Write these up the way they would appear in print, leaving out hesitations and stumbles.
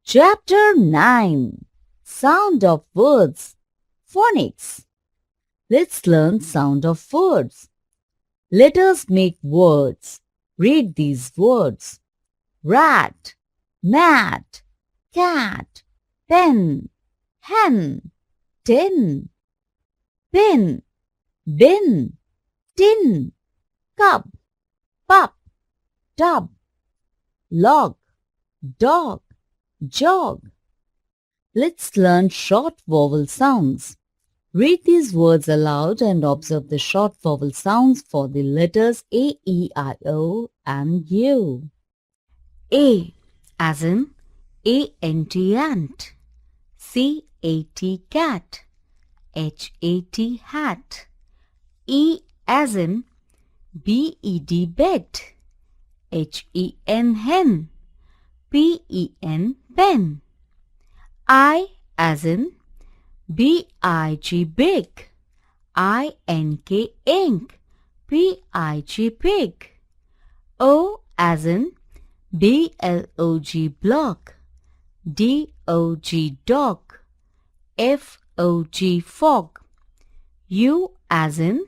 Chapter 9 Sound of Words Phonics. Let's learn sound of words. Let us make words. Read these words. Rat, mat, cat, pen, hen, tin, pin, bin, tin, cup, pup, tub, log, dog, jog. Let's learn short vowel sounds. Read these words aloud and observe the short vowel sounds for the letters A, E, I, O and U. A as in A-N-T ant, C-A-T cat, H-A-T hat. E as in B-E-D bed, H-E-N hen, P-E-N pen. I as in B-I-G big, I-N-K ink, P-I-G pig. O as in B-L-O-G block, D-O-G dog, F-O-G fog. U as in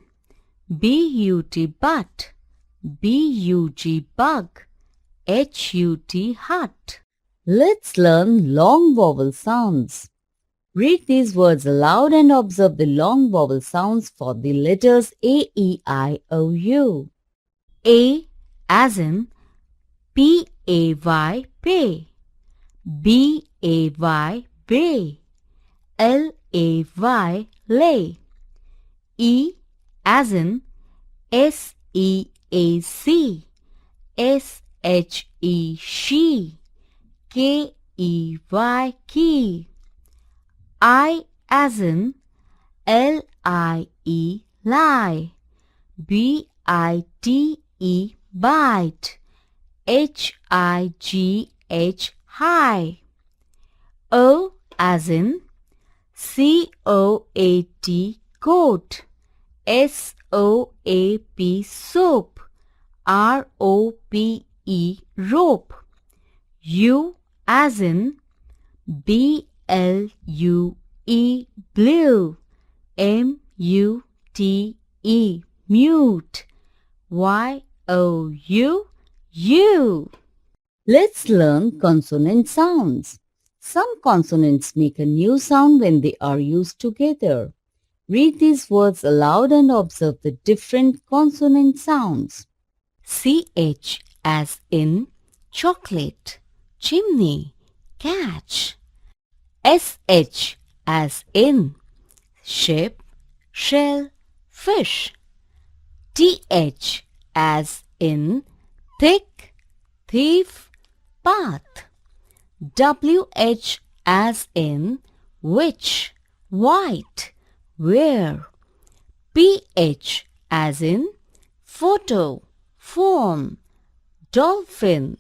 B-U-T butt, B-U-G bug, H-U-T hut. Let's learn long vowel sounds. Read these words aloud and observe the long vowel sounds for the letters A, E, I, O, U. A as in P-A-Y pay, B-A-Y bay, L-A-Y lay. E as in S-E-A-C, S-H-E she, K-E-Y key. I as in L-I-E lie, B-I-T-E bite, H-I-G-H high. O as in C-O-A-T coat, S-O-A-P soap, R-O-P-E rope. U as in B-L-U-E blue, M-U-T-E mute, Y-O-U you. Let's learn consonant sounds. Some consonants make a new sound when they are used together. Read these words aloud and observe the different consonant sounds. C-H as in chocolate, chimney, catch. S-H as in ship, shell, fish. T-H as in thick, thief, path. W-H as in witch, white, where. P-H as in photo, phone, dolphin.